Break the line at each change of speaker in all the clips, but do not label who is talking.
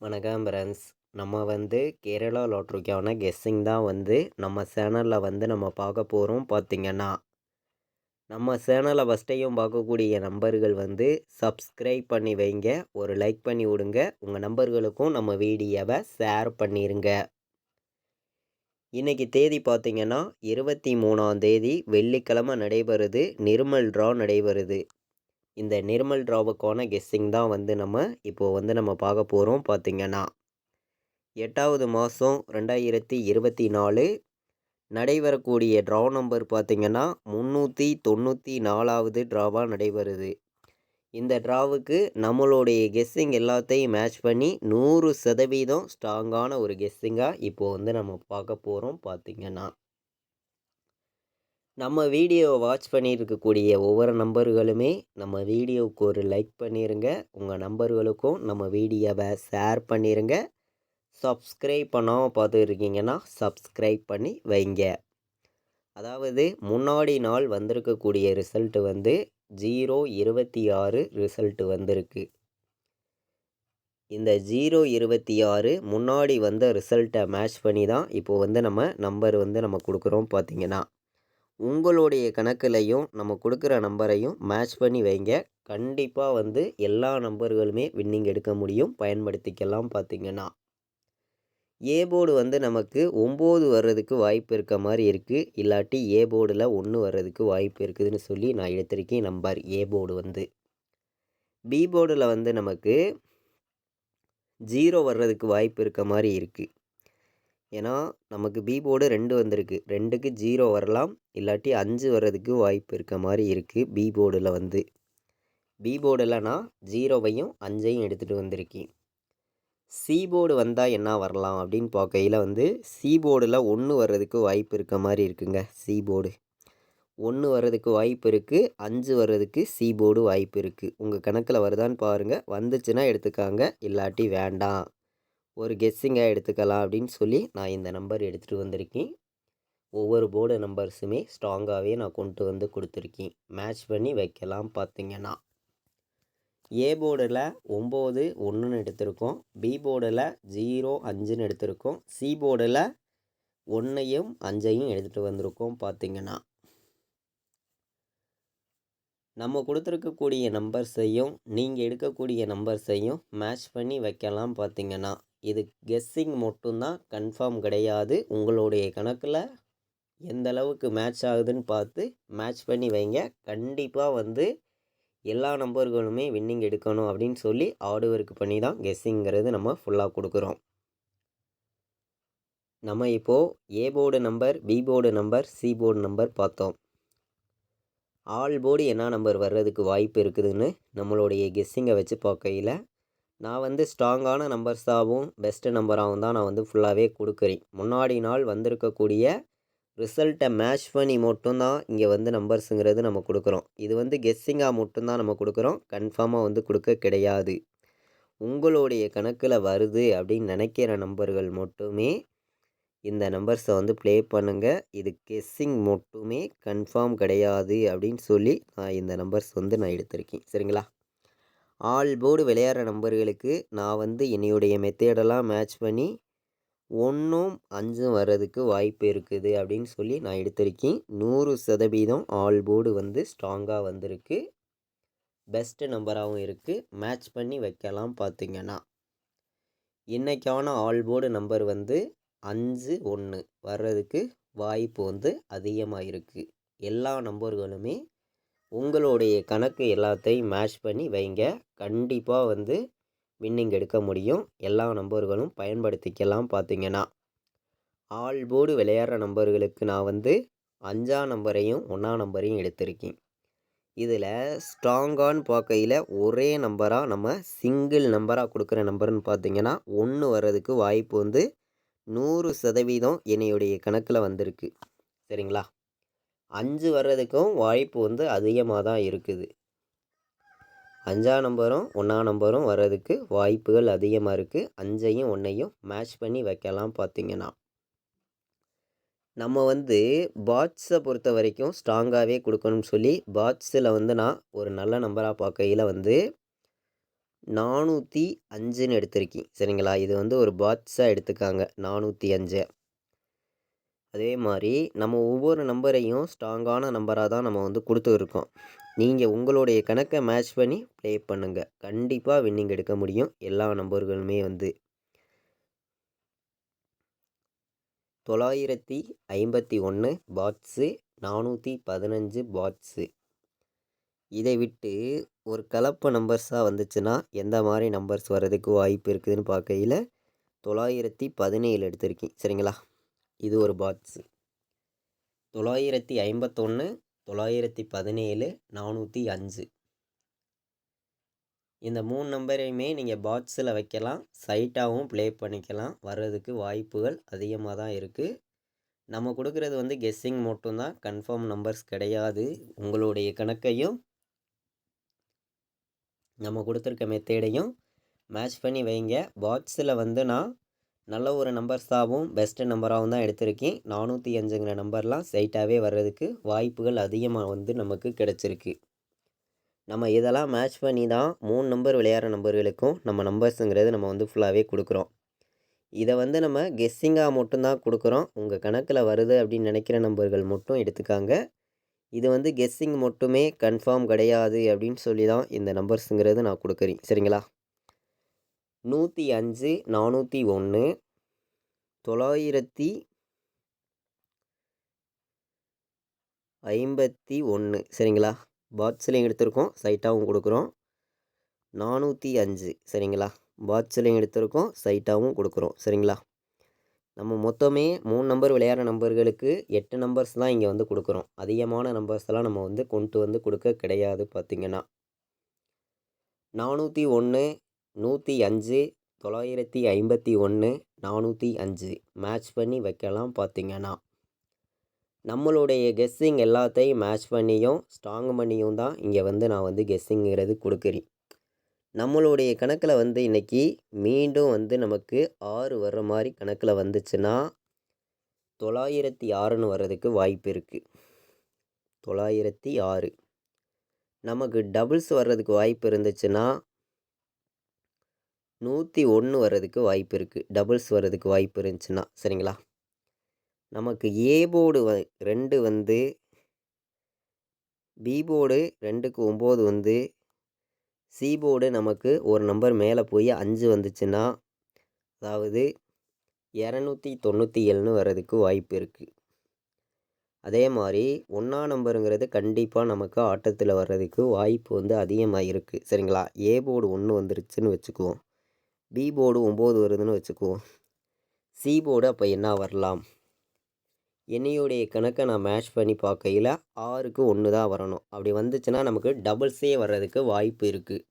வணக்கம் ஃப்ரெண்ட்ஸ். நம்ம கேரளா லாட்ரிக்கான கெஸ்ஸிங் தான் நம்ம சேனலில் நம்ம பார்க்க போகிறோம். பார்த்திங்கன்னா நம்ம சேனலை ஃபஸ்ட்டையும் பார்க்கக்கூடிய நம்பர்கள் சப்ஸ்கிரைப் பண்ணி வைங்க, ஒரு லைக் பண்ணி விடுங்க, உங்கள் நம்பர்களுக்கும் நம்ம வீடியோவை ஷேர் பண்ணிடுங்க. இன்றைக்கி தேதி பார்த்திங்கன்னா 23ஆம் தேதி வெள்ளிக்கிழமை நடைபெறுது. நிர்மல் ட்ரா நடைபெறுது. இந்த நிர்மல் ட்ராவுக்கான கெஸ்ஸிங் தான் நம்ம இப்போது நம்ம பார்க்க போகிறோம். பார்த்திங்கன்னா 8வது மாதம் 2024 நடைபெறக்கூடிய ட்ரா நம்பர் பார்த்திங்கன்னா 394வது ட்ராவாக நடைபெறுது. இந்த ட்ராவுக்கு நம்மளுடைய கெஸ்ஸிங் எல்லாத்தையும் மேட்ச் பண்ணி 100% ஸ்ட்ராங்கான ஒரு கெஸ்ஸிங்காக இப்போது நம்ம பார்க்க போகிறோம். பார்த்திங்கன்னா நம்ம வீடியோவை வாட்ச் பண்ணியிருக்கக்கூடிய ஒவ்வொரு நம்பர்களுமே நம்ம வீடியோவுக்கு ஒரு லைக் பண்ணிடுங்க, உங்கள் நம்பர்களுக்கும் நம்ம வீடியோவை ஷேர் பண்ணிடுங்க. சப்ஸ்கிரைப் பண்ணாமல் பார்த்துருக்கீங்கன்னா சப்ஸ்கிரைப் பண்ணி வைங்க. அதாவது முன்னாடி நாள் வந்திருக்கக்கூடிய ரிசல்ட்டு 026 ரிசல்ட்டு வந்திருக்கு. இந்த 026 முன்னாடி வந்த ரிசல்ட்டை மேட்ச் பண்ணி தான் இப்போது நம்ம நம்பர் நம்ம கொடுக்குறோம். பார்த்திங்கன்னா உங்களுடைய கணக்குலையும் நம்ம கொடுக்குற நம்பரையும் மேட்ச் பண்ணி வைங்க. கண்டிப்பாக எல்லா நம்பர்களுமே வின்னிங் எடுக்க முடியும், பயன்படுத்திக்கலாம். பார்த்திங்கன்னா ஏ போர்டு நமக்கு 9 வர்றதுக்கு வாய்ப்பு இருக்க மாதிரி இருக்குது, இல்லாட்டி ஏ போர்டில் 1 வர்றதுக்கு வாய்ப்பு இருக்குதுன்னு சொல்லி நான் எடுத்திருக்கேன் நம்பர். ஏ போர்டு பி போர்டில் நமக்கு 0 வர்றதுக்கு வாய்ப்பு இருக்க மாதிரி இருக்குது. ஏன்னா நமக்கு பி போர்டு 2 வந்திருக்கு, 2க்கு 0 வரலாம், இல்லாட்டி 5 வர்றதுக்கு வாய்ப்பு இருக்க மாதிரி இருக்குது. பி போர்டில் பி போர்டில் நான் 0வையும் 5ஐயும் எடுத்துகிட்டு வந்திருக்கேன். சி போர்டு வந்தால் என்ன வரலாம் அப்படின்னு பார்க்கையில் சி போர்டில் 1 வர்றதுக்கு வாய்ப்பு இருக்க மாதிரி இருக்குங்க. சி போர்டு 1 வர்றதுக்கு வாய்ப்பு இருக்குது, 5 வர்றதுக்கு சி போர்டு வாய்ப்பு இருக்குது. உங்கள் கணக்கில் வருதான்னு பாருங்கள், வந்துச்சுன்னா எடுத்துக்காங்க, இல்லாட்டி வேண்டாம், ஒரு கெஸ்ஸிங்காக எடுத்துக்கலாம் அப்படின்னு சொல்லி நான் இந்த நம்பர் எடுத்துகிட்டு வந்திருக்கேன். ஒவ்வொரு போர்டு நம்பர்ஸுமே ஸ்ட்ராங்காகவே நான் கொண்டு கொடுத்துருக்கேன், மேட்ச் பண்ணி வைக்கலாம். பார்த்திங்கன்னா ஏ போர்டில் 9 1ன்னு எடுத்திருக்கோம், பி போர்டில் 0 5ன்னு எடுத்திருக்கோம், சி போர்டில் 1ஐயும் 5ஐயும் எடுத்துகிட்டு வந்திருக்கோம். பார்த்திங்கன்னா நம்ம கொடுத்துருக்கக்கூடிய நம்பர்ஸையும் நீங்கள் எடுக்கக்கூடிய நம்பர்ஸையும் மேட்ச் பண்ணி வைக்கலாம். பார்த்திங்கன்னா இது கெஸ்ஸிங் மட்டும்தான், கன்ஃபார்ம் கிடையாது. உங்களுடைய கணக்கில் எந்த அளவுக்கு மேட்ச் ஆகுதுன்னு பார்த்து மேட்ச் பண்ணி வைங்க. கண்டிப்பாக எல்லா நம்பர்களுமே வின்னிங் எடுக்கணும் அப்படின்னு சொல்லி ஹார்ட் ஒர்க் பண்ணி தான் கெஸ்ஸிங்கிறது நம்ம ஃபுல்லாக கொடுக்குறோம். நம்ம இப்போது A board number, B board number, C board number பார்த்தோம். ஆல் போர்டு என்ன நம்பர் வர்றதுக்கு வாய்ப்பு இருக்குதுன்னு நம்மளுடைய கெஸ்ஸிங்கை வச்சு பார்க்கையில் நான் ஸ்ட்ராங்கான நம்பர்ஸாகவும் பெஸ்ட்டு நம்பராகவும் தான் நான் ஃபுல்லாகவே கொடுக்குறேன். முன்னாடி நாள் வந்திருக்கக்கூடிய ரிசல்ட்டை மேட்ச் பண்ணி மட்டும்தான் இங்கே நம்பர்ஸுங்கிறது நம்ம கொடுக்குறோம். இது கெஸ்ஸிங்காக மட்டும்தான் நம்ம கொடுக்குறோம், கன்ஃபார்மாக கொடுக்க கிடையாது. உங்களுடைய கணக்கில் வருது அப்படின்னு நினைக்கிற நம்பர்கள் மட்டுமே இந்த நம்பர்ஸை ப்ளே பண்ணுங்கள். இது கெஸ்ஸிங் மட்டுமே, கன்ஃபார்ம் கிடையாது அப்படின்னு சொல்லி நான் இந்த நம்பர்ஸ் நான் எடுத்திருக்கேன். சரிங்களா? ஆல் போர்டு விளையாடுற நம்பர்களுக்கு நான் என்னுடைய மெத்தேடெல்லாம் மேட்ச் பண்ணி 1ம் 5ம் வர்றதுக்கு வாய்ப்பு இருக்குது அப்படின்னு சொல்லி நான் எடுத்திருக்கேன். 100% ஆல் போர்டு ஸ்ட்ராங்காக வந்திருக்கு, பெஸ்ட்டு நம்பராகவும் இருக்குது, மேட்ச் பண்ணி வைக்கலாம். பார்த்திங்கன்னா இன்றைக்கான ஆல் போர்டு நம்பர் 5 1 வர்றதுக்கு வாய்ப்பு அதிகமாக இருக்குது. எல்லா நம்பர்களுமே உங்களுடைய கணக்கு எல்லாத்தையும் மேட்ச் பண்ணி வைங்க. கண்டிப்பாக வின்னிங் எடுக்க முடியும், எல்லா நம்பர்களும் பயன்படுத்திக்கலாம். பார்த்திங்கன்னா ஆல் போர்டு விளையாடுற நம்பர்களுக்கு நான் 5ஆம் நம்பரையும் 1ஆம் நம்பரையும் எடுத்திருக்கேன். இதில் ஸ்ட்ராங்கான்னு பார்க்கையில் ஒரே நம்பராக நம்ம சிங்கிள் நம்பராக கொடுக்குற நம்பர்னு பார்த்திங்கன்னா 1 வர்றதுக்கு வாய்ப்பு 100% என்னுடைய கணக்கில் வந்திருக்கு. சரிங்களா? 5 வர்றதுக்கும் வாய்ப்பு அதிகமாக தான் இருக்குது. 5ஆம் நம்பரும் 1ஆம் நம்பரும் வர்றதுக்கு வாய்ப்புகள் அதிகமாக இருக்குது. 5ஐயும் 1ஐயும் மேட்ச் பண்ணி வைக்கலாம். பார்த்திங்கன்னா நம்ம பாட்ஸை பொறுத்த வரைக்கும் ஸ்ட்ராங்காகவே கொடுக்கணும்னு சொல்லி பாட்ஸில் நான் ஒரு நல்ல நம்பராக பார்க்கையில் 405ன்னு எடுத்திருக்கேன் சரிங்களா. இது வந்து ஒரு பாக்ஸாக எடுத்துக்காங்க 405. அதே மாதிரி நம்ம ஒவ்வொரு நம்பரையும் ஸ்ட்ராங்கான நம்பராக தான் நம்ம வந்து கொடுத்துருக்கோம். நீங்கள் உங்களுடைய கணக்கை மேட்ச் பண்ணி ப்ளே பண்ணுங்கள். கண்டிப்பாக வின்னிங் எடுக்க முடியும். எல்லா நம்பர்களுமே வந்து 951 பாட்ஸு, 415 பாட்ஸு. இதை விட்டு ஒரு கலப்பு நம்பர்ஸாக வந்துச்சுன்னா எந்த மாதிரி நம்பர்ஸ் வர்றதுக்கு வாய்ப்பு இருக்குதுன்னு பார்க்கையில் 917 எடுத்திருக்கேன் சரிங்களா. இது ஒரு பாட்ஸு. 951, 917, 405. இந்த 3 நம்பரையுமே நீங்கள் பாட்ஸில் வைக்கலாம், சைட்டாகவும் ப்ளே பண்ணிக்கலாம். வர்றதுக்கு வாய்ப்புகள் அதிகமாக தான் இருக்குது. நம்ம கொடுக்குறது வந்து கெஸ்ஸிங் மட்டும்தான், கன்ஃபார்ம் நம்பர்ஸ் கிடையாது. உங்களுடைய கணக்கையும் நம்ம கொடுத்துருக்க மெத்தேடையும் மேட்ச் பண்ணி வைங்க. பாட்ஸில் வந்து நான் நல்ல ஒரு நம்பர்ஸாகவும் பெஸ்ட்டு நம்பராகவும் தான் எடுத்திருக்கேன். 405ங்கிற நம்பர்லாம் சைட்டாகவே வர்றதுக்கு வாய்ப்புகள் அதிகமாக வந்து நமக்கு கிடச்சிருக்கு. நம்ம இதெல்லாம் மேட்ச் பண்ணி தான் 3 நம்பர் விளையாடுற நம்பர்களுக்கும் நம்ம நம்பர்ஸுங்கிறது நம்ம வந்து ஃபுல்லாகவே கொடுக்குறோம். இதை வந்து நம்ம கெஸ்ஸிங்காக மட்டும்தான் கொடுக்குறோம். உங்கள் கணக்கில் வருது அப்படின்னு நினைக்கிற நம்பர்கள் மட்டும் எடுத்துக்காங்க. இது வந்து கெஸ்ஸிங் மட்டுமே, கன்ஃபார்ம் கிடையாது அப்படின்னு சொல்லி தான் இந்த நம்பர்ஸுங்கிறது நான் கொடுக்குறேன் சரிங்களா. 105, 401, 951 சரிங்களா. பாட்ஸ்லையும் எடுத்திருக்கோம், சைட்டாகவும் கொடுக்குறோம். 405 சரிங்களா. பாட்ஸ்லையும் எடுத்திருக்கோம், சைட்டாகவும் கொடுக்குறோம் சரிங்களா. நம்ம மொத்தமே 3 நம்பர் விளையாடுற நம்பர்களுக்கு 8 நம்பர்ஸ் தான் இங்கே வந்து கொடுக்குறோம். அதிகமான நம்பர்ஸ்லாம் நம்ம வந்து கொண்டு வந்து கொடுக்க கிடையாது. பார்த்திங்கன்னா 401, 105, 951, 405 மேட்ச் பண்ணி வைக்கலாம். பார்த்திங்கன்னா நம்மளுடைய கெஸ்ஸிங் எல்லாத்தையும் மேட்ச் பண்ணியும் ஸ்ட்ராங் பண்ணியும் தான் இங்கே வந்து நான் வந்து கெஸ்ஸிங்கிறது கொடுக்குறேன். நம்மளுடைய கணக்கில் வந்து இன்றைக்கி மீண்டும் வந்து நமக்கு 6 வர்ற மாதிரி கணக்கில் வந்துச்சுன்னா 906ன்னு வர்றதுக்கு வாய்ப்பு இருக்குது. 906. நமக்கு டபுள்ஸ் வர்றதுக்கு வாய்ப்பு இருந்துச்சுன்னா 101 வர்றதுக்கு வாய்ப்பு இருக்குது. டபுள்ஸ் வர்றதுக்கு வாய்ப்பு இருந்துச்சுன்னா சரிங்களா. நமக்கு ஏ போர்டு 2 வந்து, பி போர்டு 2க்கு 9 வந்து, சி போர்டு நமக்கு ஒரு நம்பர் மேலே போய் 5 வந்துச்சுன்னா, அதாவது 297ன்னு வர்றதுக்கு வாய்ப்பு இருக்குது. அதே மாதிரி 1ஆம் நம்பருங்கிறது கண்டிப்பாக நமக்கு ஆட்டத்தில் வர்றதுக்கு வாய்ப்பு வந்து அதிகமாக இருக்குது சரிங்களா. ஏ போர்டு 1 வந்துருச்சுன்னு வச்சுக்குவோம், பி போர்டு 9 வருதுன்னு வச்சுக்குவோம், சி போர்டு அப்போ என்ன வரலாம்? என்னையுடைய கணக்கை நான் மேட்ச் பண்ணி பார்க்கையில் 6க்கு 1 தான் வரணும். அப்படி வந்துச்சுன்னா நமக்கு டபுள்ஸே வர்றதுக்கு வாய்ப்பு இருக்குது.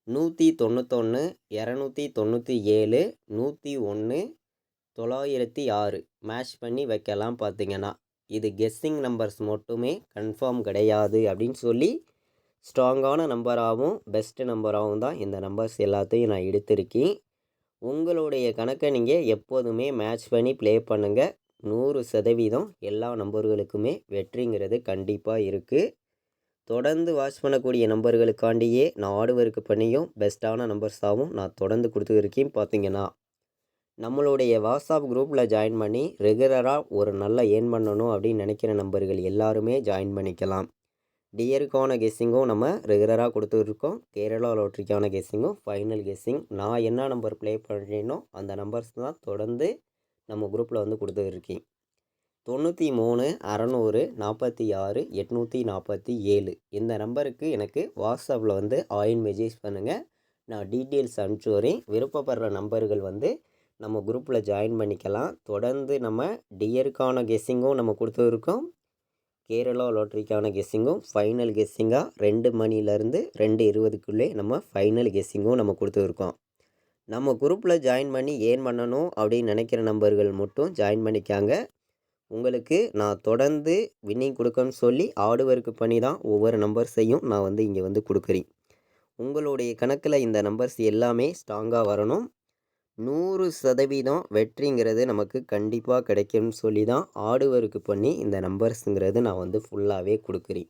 191, 297, 101, 906 மேட்ச் பண்ணி வைக்கலாம். பார்த்திங்கன்னா இது கெஸ்ஸிங் நம்பர்ஸ் மட்டுமே, கன்ஃபார்ம் கிடையாது அப்படின்னு சொல்லி ஸ்ட்ராங்கான நம்பராகவும் பெஸ்ட்டு நம்பராகவும் தான் இந்த நம்பர்ஸ் எல்லாத்தையும் நான் எடுத்திருக்கேன். உங்களுடைய கணக்கை நீங்கள் எப்போதுமே மேட்ச் பண்ணி ப்ளே பண்ணுங்கள். 100% எல்லா நம்பர்களுக்குமே வெற்றிங்கிறது கண்டிப்பாக இருக்குது. தொடர்ந்து வாட்ச் பண்ணக்கூடிய நம்பர்களுக்காண்டியே நான் ஆடுவருக்கு பண்ணியும் பெஸ்ட்டான நம்பர்ஸாகவும் நான் தொடர்ந்து கொடுத்துருக்கேன். பார்த்திங்கன்னா நம்மளுடைய வாட்ஸ்அப் குரூப்பில் ஜாயின் பண்ணி ரெகுலராக ஒரு நல்ல ஏர்ன் பண்ணணும் அப்படின்னு நினைக்கிற நம்பர்கள் எல்லாருமே ஜாயின் பண்ணிக்கலாம். டியருக்கான கெஸ்ஸிங்கும் நம்ம ரெகுலராக கொடுத்துருக்கோம். கேரளா லாட்ரிக்கான கெஸ்ஸிங்கும், ஃபைனல் கெஸ்ஸிங் நான் என்ன நம்பர் ப்ளே பண்ணுறேனோ அந்த நம்பர்ஸ் தான் தொடர்ந்து நம்ம குரூப்பில் வந்து கொடுத்துருக்கேன். 93, 600, 46, 847 இந்த நம்பருக்கு எனக்கு வாட்ஸ்அப்பில் வந்து ஆயின் மெசேஜ் பண்ணுங்கள். நான் டீட்டெயில்ஸ் அனுப்பிச்சி வரேன். விருப்பப்படுற நம்பர்கள் வந்து நம்ம குரூப்பில் ஜாயின் பண்ணிக்கலாம். தொடர்ந்து நம்ம டியருக்கான கெஸ்ஸிங்கும் நம்ம கொடுத்துருக்கோம். கேரளா லாட்ரிக்கான கெஸ்ஸிங்கும் ஃபைனல் கெஸ்ஸிங்காக 2 மணிலேருந்து 2:20க்குள்ளே நம்ம ஃபைனல் கெஸ்ஸிங்கும் நம்ம கொடுத்துருக்கோம். நம்ம குரூப்பில் ஜாயின் பண்ணி ஏர்ன் பண்ணணும் அப்படின்னு நினைக்கிற நம்பர்கள் மட்டும் ஜாயின் பண்ணிக்காங்க. உங்களுக்கு நான் தொடர்ந்து வின்னிங் கொடுக்கணும்னு சொல்லி ஆடுவருக்கு பண்ணி தான் ஒவ்வொரு நம்பர்ஸையும் நான் வந்து இங்கே வந்து கொடுக்குறேன். உங்களுடைய கணக்கில் இந்த நம்பர்ஸ் எல்லாமே ஸ்ட்ராங்காக வரணும். 100% வெற்றிங்கிறது நமக்கு கண்டிப்பாக கிடைக்கும்னு சொல்லி தான் ஆடுவருக்கு பண்ணி இந்த நம்பர்ஸுங்கிறது நான் வந்து ஃபுல்லாகவே கொடுக்குறேன்.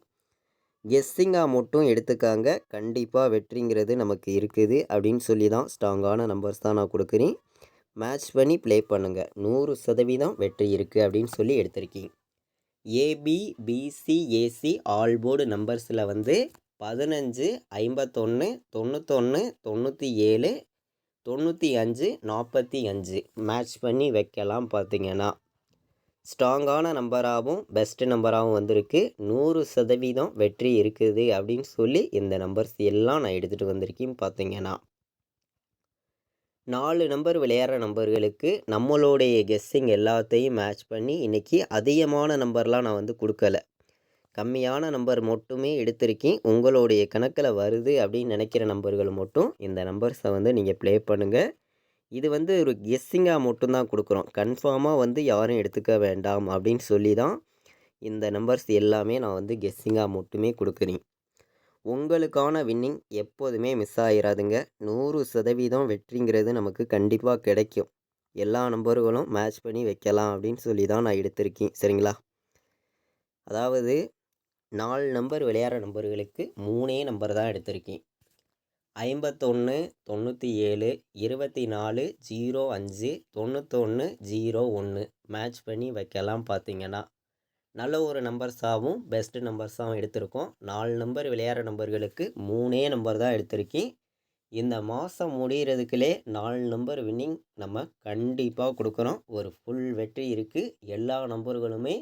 கெஸ்ஸிங்காக மட்டும் எடுத்துக்காங்க. கண்டிப்பாக வெற்றிங்கிறது நமக்கு இருக்குது அப்படின்னு சொல்லி தான் ஸ்ட்ராங்கான நம்பர்ஸ் தான் நான் கொடுக்குறேன். மேட்ச் பண்ணி ப்ளே பண்ணுங்கள். 100% வெற்றி இருக்குது அப்படின்னு சொல்லி எடுத்திருக்கீங்க. AB BC AC all board நம்பர்ஸில் வந்து 15 51 91 97 95 45 மேட்ச் பண்ணி வைக்கலாம். பார்த்தீங்கன்னா ஸ்ட்ராங்கான நம்பராகவும் பெஸ்ட்டு நம்பராகவும் வந்திருக்கு. 100% வெற்றி இருக்குது அப்படின்னு சொல்லி இந்த நம்பர்ஸ் எல்லாம் நான் எடுத்துகிட்டு வந்திருக்கேன். பார்த்தீங்கன்னா 4 நம்பர் விளையாடுற நம்பர்களுக்கு நம்மளுடைய கெஸ்ஸிங் எல்லாத்தையும் மேட்ச் பண்ணி இன்றைக்கி அதிகமான நம்பர்லாம் நான் வந்து கொடுக்கல. கம்மியான நம்பர் மட்டுமே எடுத்திருக்கேன். உங்களுடைய கணக்கில் வருது அப்படின்னு நினைக்கிற நம்பர்கள் மட்டும் இந்த நம்பர்ஸை வந்து நீங்கள் ப்ளே பண்ணுங்கள். இது வந்து ஒரு கெஸ்ஸிங்காக மட்டும்தான் கொடுக்குறோம். கன்ஃபார்மாக வந்து யாரும் எடுத்துக்க வேண்டாம் அப்படின்னு சொல்லி தான் இந்த நம்பர்ஸ் எல்லாமே நான் வந்து கெஸ்ஸிங்காக மட்டுமே கொடுக்குறேன். உங்களுக்கான வின்னிங் எப்போதுமே மிஸ் ஆகிடாதுங்க. 100% வெற்றிங்கிறது நமக்கு கண்டிப்பாக கிடைக்கும். எல்லா நம்பர்களும் மேட்ச் பண்ணி வைக்கலாம் அப்படின்னு சொல்லி தான் நான் எடுத்திருக்கேன். சரிங்களா? அதாவது 4 நம்பர் விளையாடுற நம்பர்களுக்கு 3 நம்பர் தான் எடுத்திருக்கேன். 51 97 24 05 91 01 மேட்ச் பண்ணி வைக்கலாம். பார்த்தீங்கன்னா நல்ல ஒரு நம்பர்ஸாகவும் பெஸ்ட்டு நம்பர்ஸாகவும் எடுத்திருக்கோம். 4 நம்பர் விளையாடுற நம்பர்களுக்கு 3 நம்பர் தான் எடுத்திருக்கேன். இந்த மாதம் முடிகிறதுக்குள்ளே 4 நம்பர் வின்னிங் நம்ம கண்டிப்பாக கொடுக்குறோம். ஒரு ஃபுல் வெற்றி இருக்குது. எல்லா நம்பர்களுமே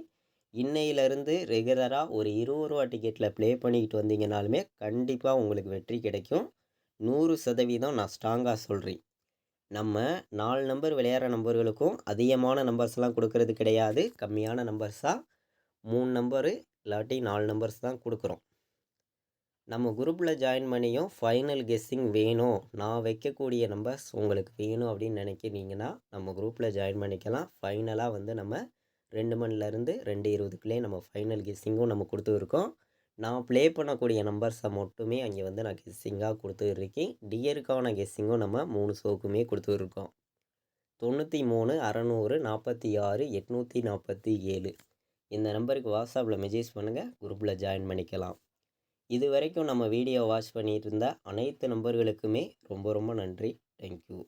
இன்னையிலேருந்து ரெகுலராக ஒரு 20 ரூபா டிக்கெட்டில் ப்ளே பண்ணிக்கிட்டு வந்தீங்கனாலுமே கண்டிப்பாக உங்களுக்கு வெற்றி கிடைக்கும். 100% நான் ஸ்ட்ராங்காக சொல்கிறேன். நம்ம 4 நம்பர் விளையாடுற நம்பர்களுக்கும் அதிகமான நம்பர்ஸ்லாம் கொடுக்கறது கிடையாது. கம்மியான நம்பர்ஸாக 3 நம்பரு இல்லாட்டி 4 நம்பர்ஸ் தான் கொடுக்குறோம். நம்ம குரூப்பில் ஜாயின் பண்ணியும் ஃபைனல் கெஸ்ஸிங் வேணும், நான் வைக்கக்கூடிய நம்பர்ஸ் உங்களுக்கு வேணும் அப்படின்னு நினைக்கிறீங்கன்னா நம்ம குரூப்பில் ஜாயின் பண்ணிக்கலாம். ஃபைனலாக வந்து நம்ம 2 மணிலேருந்து 2:20க்குள்ளே நம்ம ஃபைனல் கெஸ்ஸிங்கும் நம்ம கொடுத்துருக்கோம். நான் ப்ளே பண்ணக்கூடிய நம்பர்ஸை மட்டுமே அங்கே வந்து நான் கெஸ்ஸிங்காக கொடுத்துருக்கேன். டியருக்கான கெஸ்ஸிங்கும் நம்ம 3 ஷோக்குமே கொடுத்துருக்கோம். 93 600 46 847 இந்த நம்பருக்கு வாட்ஸ்அப்பில் மெசேஜ் பண்ணுங்கள். குரூப்பில் ஜாயின் பண்ணிக்கலாம். இது வரைக்கும் நம்ம வீடியோ வாட்ச் பண்ணிகிட்டு இருந்த அனைத்து நம்பர்களுக்குமே ரொம்ப ரொம்ப நன்றி. தேங்க்யூ.